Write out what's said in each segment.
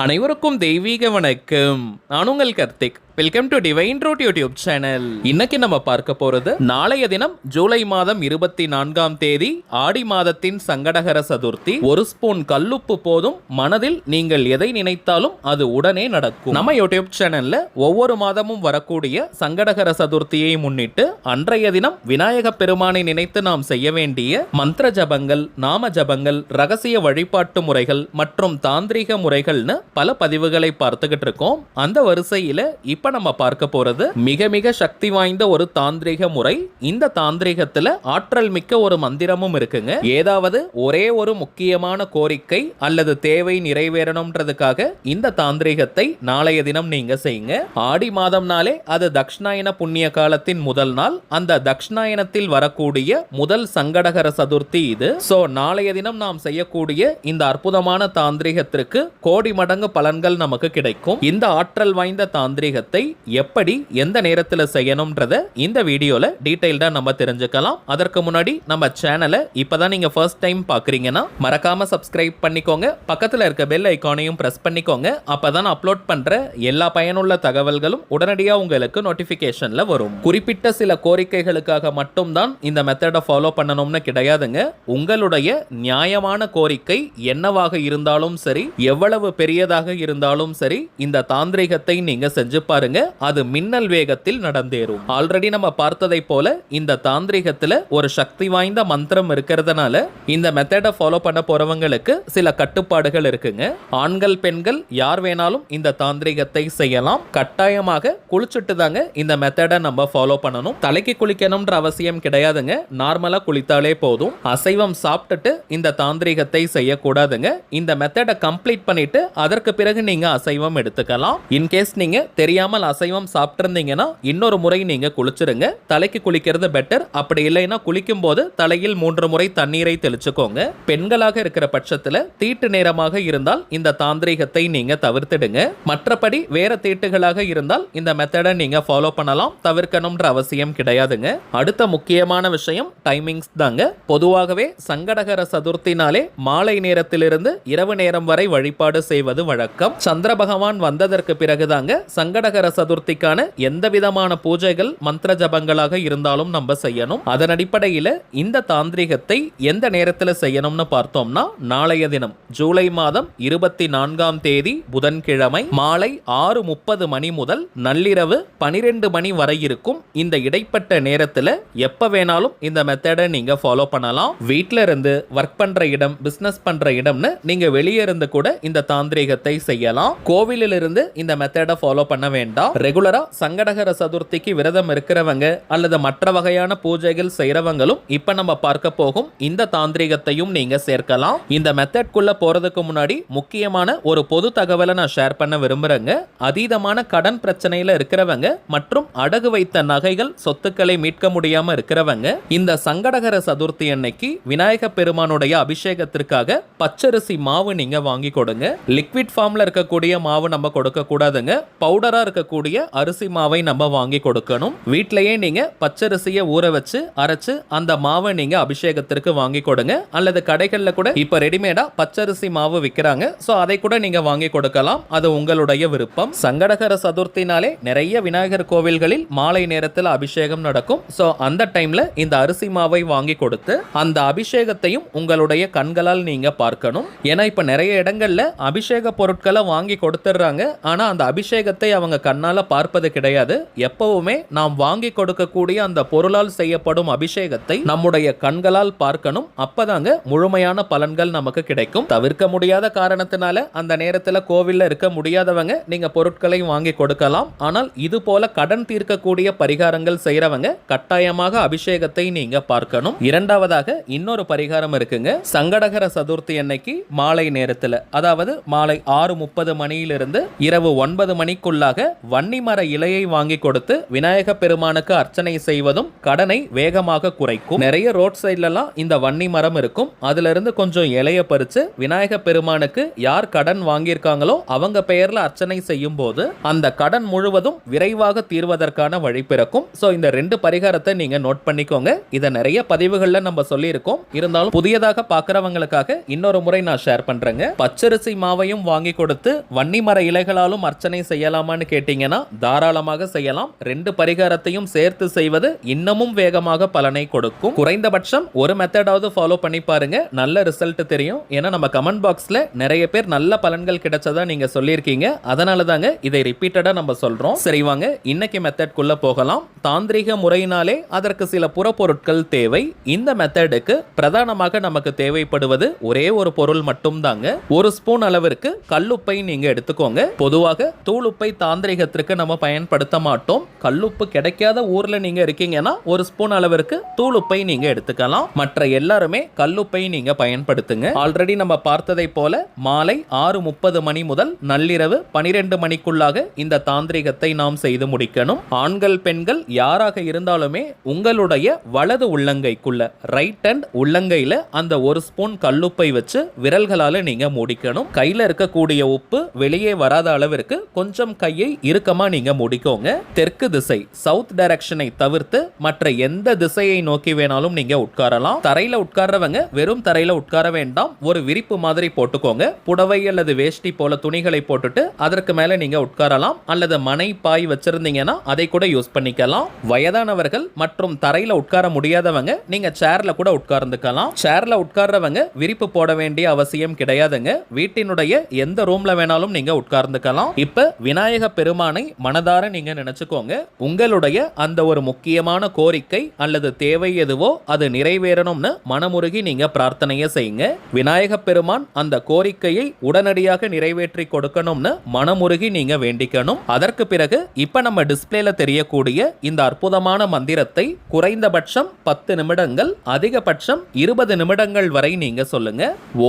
அனைவருக்கும் தெய்வீக வணக்கம். நான் உங்கள் Karthik. Welcome to divine root YouTube channel. இன்னைக்கு நம்ம பார்க்க போறது நாளைய தினம் ஜூலை மாதம் 24ஆம் தேதி ஆடி மாதத்தின் சங்கடகர சதுர்த்தி. ஒரு ஸ்பூன் கல்லுப்பு போதும், மனதில் நீங்கள் எதை நினைத்தாலும் அது உடனே நடக்கும். நம்ம யூடியூப் சேனல்ல ஒவ்வொரு மாதமும் வரக்கூடிய சங்கடகர சதுர்த்தியை முன்னிட்டு அன்றைய தினம் விநாயக பெருமானை நினைத்து நாம் செய்ய வேண்டிய மந்திர ஜபங்கள், நாம ஜபங்கள், ரகசிய வழிபாட்டு முறைகள் மற்றும் தாந்திரிக முறைகள்னு பல பதிவுகளை பார்த்துக்கிட்டு இருக்கோம். அந்த வரிசையில இப்ப நம்ம பார்க்க போறது மிக மிக சக்தி வாய்ந்த ஒரு தாந்திரிக முறை. இந்த தாந்திரிகத்துல ஆற்றல் மிக்க ஒரு மந்திரமும் இருக்குங்க. ஏதாவது ஒரே ஒரு முக்கியமான கோரிக்கை அல்லது தேவை நிறைவேறணும்ன்றதுக்காக இந்த தாந்திரிகத்தை நாளைய தினம் நீங்க செய்யுங்க. ஆடி மாதம்னாலே அது தக்ஷணாயன புண்ணிய காலத்தின் முதல் நாள். அந்த தக்ஷணாயனத்தில் வரக்கூடிய முதல் சங்கடகர சதுர்த்தி இது. சோ நாளைய தினம் நாம் செய்யக்கூடிய இந்த அற்புதமான தாந்திரிகத்திற்கு கோடி மடங்கு பலன்கள் நமக்கு கிடைக்கும். இந்த ஆற்றல் வாய்ந்த தாந்திரிகத்தை எப்படி எந்த நேரத்தில் செய்யணும்ன்றத இந்த வீடியோல டீடைல்டா நம்ம தெரிஞ்சுக்கலாம். அதற்கு முன்னாடி நம்ம சேனலை இப்பதான் நீங்க ஃபர்ஸ்ட் டைம் பாக்குறீங்கன்னா மறக்காம சப்ஸ்கிரைப் பண்ணிக்கோங்க. பக்கத்துல இருக்க பெல் ஐகானையும் பிரஸ் பண்ணிக்கோங்க. அப்பதான் அப்லோட் பண்ற எல்லா பயனுள்ள தகவல்களும் உடனடியாக உங்களுக்கு நோட்டிபிகேஷன்ல வரும். குறிப்பிட்ட சில கோரிக்கைகளுக்காக மட்டும்தான் இந்த மெத்தடை ஃபாலோ பண்ணணும்னு கிடையாதுங்க. உங்களுடைய நியாயமான கோரிக்கை என்னவாக இருந்தாலும் சரி, எவ்வளவு பெரியதாக இருந்தாலும் சரி, இந்த தாந்திரிகத்தை நீங்க செஞ்சு பாருங்க. அது மின்னல் வேகத்தில் நடந்தேறும். ஆல்ரெடி நம்ம பார்த்ததை போல இந்த தாந்திரிகத்துல ஒரு சக்தி வாய்ந்த மந்திரம் இருக்கிறதுனால இந்த மெத்தடை ஃபாலோ பண்ண போறவங்களுக்கு சில கட்டுப்பாடுகள் இருக்குங்க. ஆண்கள் பெண்கள் யார் வேணாலும் இந்த தாந்திரிகத்தை செய்யலாம். கட்டாயமாக குளிச்சுட்டு தாங்க இந்த மெத்தடை நம்ம ஃபாலோ பண்ணணும். தலைக்கு குளிக்கணும்ன்ற அவசியம் கிடையாதுங்க. நார்மலா குளித்தாலே போதும். அசைவம் சாப்பிட்டுட்டு இந்த தாந்திரிகத்தை செய்யக்கூடாதுங்க. இந்த மெத்தடை கம்ப்ளீட் பண்ணிட்டு அதற்கு பிறகு நீங்க அசைவம் எடுத்துக்கலாம். இன்கேஸ் நீங்க தெரியாமல் அசைவம் சாப்பிட்டிருந்தீங்கன்னா இன்னொரு முறை நீங்க குளிச்சிருங்க. தலைக்கு குளிக்கிறது பெட்டர். அப்படி இல்லைன்னா குளிக்கும் போது தலையில் 3 முறை தண்ணீரை தெளிச்சுக்கோங்க. பெண்களாக இருக்கிற பட்சத்துல தீட்டு நேரமாக இருந்தால் இந்த தாந்திரிகத்தை நீங்க தவிர்த்திடுங்க. மற்றபடி வேற தீட்டுகளாக இருந்தால் இந்த மெத்தடை நீங்க ஃபாலோ பண்ணலாம். தவிர்க்கணும்ன்ற அவசியம் கிடையாதுங்க. அடுத்த முக்கியமான விஷயம் டைமிங்ஸ் தாங்க. பொதுவாகவே சங்கடகர சதுர்த்தினாலே மாலை நேரத்திலிருந்து இரவு நேரம் வரை வழிபாடு செய்வது வழக்கம். சந்திர பகவான் வந்ததற்கு பிறகுதாங்க சங்கடகர சதுர்த்திக்கான எந்த விதமான பூஜைகள் மந்திர ஜபங்களாக இருந்தாலும் நம்ம செய்யணும். அதன் அடிப்படையில் இந்த தாந்திரிகத்தை எந்த நேரத்தில் செய்யணும்னு பார்த்தோம்னா நாளைய தினம் ஜூலை மாதம் 24ஆம் தேதி புதன்கிழமை மாலை 6:30 மணி முதல் நள்ளிரவு 12 மணி வரை இருக்கும். இந்த இடைப்பட்ட நேரத்தில் எப்ப வேணாலும் இந்த மெத்தடை நீங்க ஃபாலோ பண்ணலாம். வீட்டில இருந்து ஒர்க் பண்ற இடம், பிசினஸ் பண்ற இடம்னு நீங்க வெளியே இருந்து கூட இந்த தாந்திரிகத்தை செய்யலாம். கோவிலில் இருந்து இந்த மெத்தடை ஃபாலோ பண்ண வேண்டாம். ரெகுலரா சங்கடகர சதுர்த்திக்கு விரதம் இருக்கிறவங்க அல்லது மற்ற வகையான பூஜைகள் செய்யறவங்களும் இப்ப நம்ம பார்க்க போகும் இந்த தாந்திரிகத்தையும் நீங்க சேர்க்கலாம். இந்த மெத்தட்குள்ள போறதுக்கு முன்னாடி முக்கியமான ஒரு பொது தகவலை நான் ஷேர் பண்ண விரும்புறேங்க. அதீதமான கடன் பிரச்சனையில இருக்கிறவங்க மற்றும் அடகு வைத்த நகைகள், சொத்துக்களை மீட்க முடியாம இருக்கிறவங்க இந்த சங்கடகர சதுர்த்தி அன்னைக்கு விநாயக பெருமானுடைய அபிஷேகத்திற்காக பச்சரிசி மாவு நீங்க வாங்கி கொடுங்க. லிக்விட் ஃபார்ம்ல இருக்கக்கூடிய மாவு நம்ம கொடுக்க கூடாதுங்க. பவுடரா இருக்கக்கூடிய அரிசி மாவை நம்ம வாங்கி கொடுக்கணும். வீட்டிலேயே நீங்க பச்சரிசியை ஊற வச்சு அரைச்சு அந்த மாவை நீங்க அபிஷேகத்திற்கு வாங்கி கொடுங்க. அல்லது கடைகள்ல கூட இப்ப ரெடிமேடா பச்சரிசி மாவு விற்கிறாங்க. சோ அதை கூட நீங்க வாங்கி கொடுக்கலாம். அது உங்களுடைய விருப்பம். சங்கடகர சதுர்த்தினாலே நிறைய விநாயகர் கோவில்களில் மாலை நேரத்தில் அபிஷேகம் நடக்கும். சோ அந்த டைம்ல இந்த அரிசி மாவை வாங்கி கொடுத்து அந்த அபிஷேகத்தையும் உங்களுடைய கண்களால் நீங்க பார்க்கணும். ஏன்னா இப்ப நிறைய இடங்கள்ல அபிஷேக பொருட்களை வாங்கி கொடுத்துறாங்க. ஆனா அந்த அபிஷேகத்தை அவங்க கண்ணால பார்ப்பது கிடையாது. எப்பவுமே நாம் வாங்கி கொடுக்கக்கூடிய அந்த பொருளால் செய்யப்படும் அபிஷேகத்தை நம்முடைய கண்களால் பார்க்கணும். அப்பதாங்க முழுமையான பலன்கள் நமக்கு கிடைக்கும். தவிர்க்க முடியாத காரணத்தினால அந்த நேரத்தில் கோவில்ல இருக்க முடியாதவங்க நீங்க பொருட்களை வாங்கி கொடுக்கலாம். ஆனால் இது போல கடன் தீர்க்கக்கூடிய பரிகாரங்கள் செய்யறவங்க கட்டாயமாக அபிஷேகத்தை நீங்க பார்க்கணும். இரண்டாவதாக இன்னொரு பரிகாரம் இருக்குங்க. சங்கடகர சதுர்த்தி அன்னைக்கு மாலை நேரத்தில், அதாவது மாலை 6:30 மணியிலிருந்து இரவு 9 மணிக்குள்ளாக வன்னி மர இலையை வாங்கி கொடுத்து விநாயக பெருமானுக்கு அர்ச்சனை செய்வதும் கடனை வேகமாக குறைக்கும். நிறைய ரோட் சைட்லலாம் இந்த வன்னி மரம் இருக்கும். அதுல இருந்து கொஞ்சம் இலைய பறிச்சு விநாயக பெருமானுக்கு யார் கடன் வாங்கியிருக்காங்களோ அவங்க பெயர்ல அர்ச்சனை செய்யும் போது அந்த கடன் முழுவதும் விரைவாக தீர்வதற்கான வழி பிறக்கும். சோ இந்த 2 பரிகாரத்தை நீங்க நோட் பண்ணிக்கோங்க. இதை நிறைய பதிவுகள்ல நம்ம சொல்லி இருக்கோம். இருந்தாலும் புதியதாக பார்க்கறவங்களுக்காக இன்னொரு முறை நான் ஷேர் பண்றேங்க. பச்சரிசி மாவையும் வாங்கி கொடுத்து வன்னி மர இலைகளாலும் அர்ச்சனை செய்யலாமான்னு கேட்டீங்கன்னா தாராளமாக செய்யலாம். 2 பரிகாரத்தையும் சேர்த்து செய்வது இன்னமும் வேகமாக பலனை கொடுக்கும். குறைந்தபட்சம் ஒரு மெத்தடாவது ஃபாலோ பண்ணி பாருங்க, நல்ல ரிசல்ட் தெரியும். ஏன்னா நம்ம கமெண்ட் பாக்ஸ்ல நிறைய பேர் நல்ல பலன்கள் கிடைச்சதா நீங்க சொல்லியிருக்கீங்க. அதனால தாங்க இதை ரிப்பீட்டடா நம்ம சொல்றோம். சரி வாங்க இன்னைக்கு மெத்தட் குள்ள போகலாம். தாந்திரிக முறையினாலே அதற்கு சில புறப்பொருட்கள் தேவை. இந்த மெத்தடுக்கு பிரதானமாக நமக்கு தேவைப்படுவது ஒரே ஒரு பொருள் மட்டும் தாங்க. 1 ஸ்பூன் அளவிற்கு கல்லுப்பை நீங்க எடுத்துக்கோங்க. பொதுவாக தூளுப்பை தாந்திரிகத்திற்கு நம்ம பயன்படுத்த மாட்டோம். கல்லுப்பு கிடைக்காத ஊர்ல நீங்க இருக்கீங்கன்னா 1 ஸ்பூன் அளவிற்கு தூளுப்பை நீங்க எடுத்துக்கலாம். மற்ற எல்லாருமே கல்லுப்பை நீங்க பயன்படுத்துங்க. ஆல்ரெடி நம்ம பார்த்ததை போல மாலை 6:30 மணி முதல் நள்ளிரவு 12 மணிக்குள்ளாக இந்த தாந்திரிகத்தை நாம் செய்து முடிக்கணும். ஆண்கள் பெண்கள் யாராக இருந்தாலுமே உங்களுடைய வலது உள்ளங்கைக்குள்ள ரைட் ஹேண்ட் உள்ளங்கையில அந்த 1 ஸ்பூன் கல்லுப்பை வச்சு விரல்களால நீங்க முடிக்கணும். கையில இருக்கக்கூடிய உப்பு வெளியே வராத அளவிற்கு கொஞ்சம் கையை இறுக்கமா நீங்க முடிக்கோங்க. தெற்கு திசை சவுத் டைரக்ஷனை தவிர்த்து மற்ற எந்த திசையை நோக்கி வேணாலும் நீங்க உட்காரலாம். தரையில உட்கார்றவங்க வெறும் தரையில உட்கார வேண்டாம். ஒரு விரிப்பு மாதிரி போட்டுக்கோங்க. புடவை அல்லது வேஷ்டி போல துணிகளை போட்டுட்டு அதற்கு மேல நீங்க உட்காரலாம். அல்லது மனை பாய் வச்சிருந்தீங்கன்னா அதை கூட யூஸ் பண்ணிக்கலாம். வயதானவர்கள் மற்றும் தரையில உட்கார முடியாதவங்க நீங்க சேர்ல கூட உட்கார்ந்துக்கலாம். சேர்ல உட்கார்றவங்க விரிப்பு போட வேண்டிய அவசியம் கிடையாதுங்க. வீட்டினுடைய எந்த ரூம்ல வேணாலும் நீங்க உட்கார்ந்துக்கலாம். இப்ப விநாயக பெருமானை மனதார நீங்க நினைச்சுக்கோங்க. உங்களுடைய அந்த ஒரு முக்கியமான கோரிக்கை அல்லது தேவை எதுவோ அது நிறைவேறணும்னு மனமுருகி நீங்க பிரார்த்தனையை செய்யுங்க. விநாயக பெருமான் அந்த கோரிக்கையை உடனடியாக நிறைவேற்றி கொடுக்கணும்னு மனமுருகி நீங்க வேண்டிக்கணும். அதற்கு பிறகு இப்ப நம்ம டிஸ்பிளேல தெரியக்கூடிய இந்த அற்புதமான மந்திரத்தை குறைந்தபட்சம் 10 நிமிடங்கள் அதிகபட்சம் 20 நிமிடங்கள் வரை நீங்க சொல்லுங்க.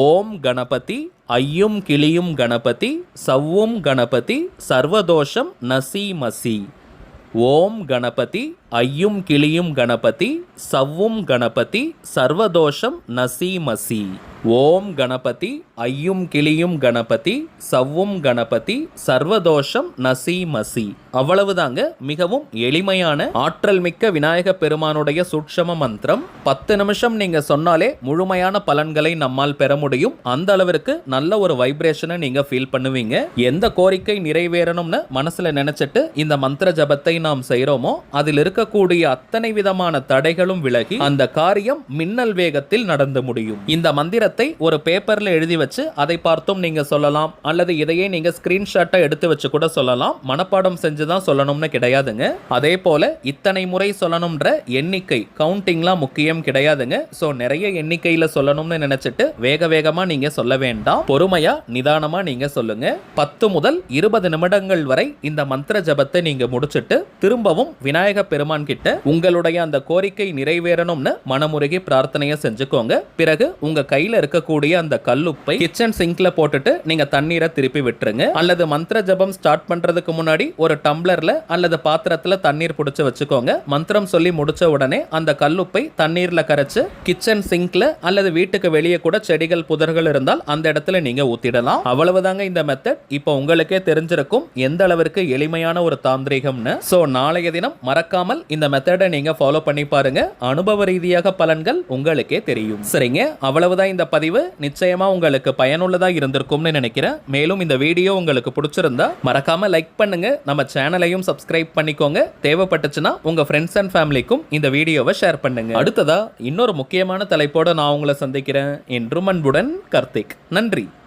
ஓம் கணபதி ஐயும் கிளியும் கணபதி சவ்வும் கணபதி சர்வதோஷம் நசி மசி. ஓம் கணபதி ஐயும் கிளியும் கணபதி சவ்வும் கணபதி சர்வதோஷம் நசி மசி. ஓம் கணபதி ஐயும் கிளியும் கணபதி சவ்வும் கணபதி சர்வதோஷம் நசி மசி. அவ்வளவுதாங்க. மிகவும் எளிமையான ஆற்றல் மிக்க விநாயக பெருமானுடைய சூட்சம மந்திரம். 10 நிமிஷம் நீங்க சொன்னாலே முழுமையான பலன்களை நம்மால் பெற முடியும். அந்த அளவிற்கு நல்ல ஒரு வைப்ரேஷனை நீங்க ஃபீல் பண்ணுவீங்க. எந்த கோரிக்கை நிறைவேறணும்னு மனசுல நினைச்சிட்டு இந்த மந்திர ஜபத்தை நாம் செய்யறோமோ அதில் இருக்கக்கூடிய அத்தனை விதமான தடைகளும் விலகி அந்த காரியம் மின்னல் வேகத்தில் நடந்து முடியும். இந்த மந்திரத்தை ஒரு பேப்பர்ல எழுதி வச்சு அதை பார்த்தும் நீங்க சொல்லலாம். அல்லது இதையே நீங்க ஸ்கிரீன்ஷாட்டை எடுத்து வச்சு கூட சொல்லலாம். மனப்பாடம் செஞ்சுதான் சொல்லணும்னு கிடையாதுங்க. அதே போல இத்தனை முறை சொல்லணும்ன்ற எண்ணிக்கை கவுண்டிங்லாம் முக்கியம் கிடையாதுங்க. சோ நிறைய எண்ணிக்கையில சொல்லணும்னு நினைச்சிட்டு வேக வேகமா நீங்க சொல்ல வேண்டாம். பொறுமையா நிதானமா நீங்க சொல்லுங்க. 10 முதல் 20 நிமிடங்கள் வரை இந்த மந்திர ஜபத்தை நீங்க முடிச்சிட்டு திரும்பவும் விநாயக பெருமான் கிட்ட உங்களுடைய அந்த கோரிக்கை நிறைவேறணும்னு மனமுருகி பிரார்த்தனையை செஞ்சுக்கோங்க. பிறகு உங்க கையில இருக்கக்கூடிய அந்த கல்லுப்பை கிச்சன் சிங்க்ல போட்டுட்டு நீங்க தண்ணீரை திருப்பி விட்டுருங்க. அல்லது மந்திர ஜபம் ஸ்டார்ட் பண்றதுக்கு முன்னாடி ஒரு டம்ளர்ல அல்லது பாத்திரத்துல தண்ணீர் புடிச்சு வச்சுக்கோங்க. மந்திரம் சொல்லி முடிச்ச உடனே அந்த கல்லுப்பை தண்ணீர்ல கரைச்சு கிச்சன் சிங்க்ல அல்லது வீட்டுக்கு வெளியே கூட செடிகள் புதர்கள் இருந்தால் அந்த இடத்துல நீங்க ஊத்திடலாம். அவ்வளவுதாங்க இந்த மெத்தட். இப்போ உங்களுக்கே தெரிஞ்சிருக்கும் எந்த அளவிற்கு எளிமையான ஒரு தாந்திரிகம்னு. சோ நாளைய தினம் மறக்காமல் இந்த மெத்தடை நீங்க ஃபாலோ பண்ணி பாருங்க. அனுபவ ரீதியாக பலன்கள் உங்களுக்கே தெரியும். சரிங்க, அவ்வளவுதான் இந்த பதிவு. நிச்சயமா உங்களுக்கு பயனுள்ளதா இருந்திருக்கும்னு நினைக்கிறேன். மேலும் இந்த வீடியோ உங்களுக்கு பிடிச்சிருந்தா மறக்காம லைக் பண்ணுங்க. நம்ம சேனலையும் சப்ஸ்கிரைப் பண்ணிக்கோங்க. தேவைப்பட்டுச்சுன்னா உங்க ஃப்ரெண்ட்ஸ் அண்ட் ஃபேமிலிக்கும் இந்த வீடியோவை ஷேர் பண்ணுங்க. அடுத்ததா இன்னொரு முக்கியமான தலைப்போட நான் உங்களை சந்திக்கிறேன். என்றும் அன்புடன் கார்த்திக். நன்றி.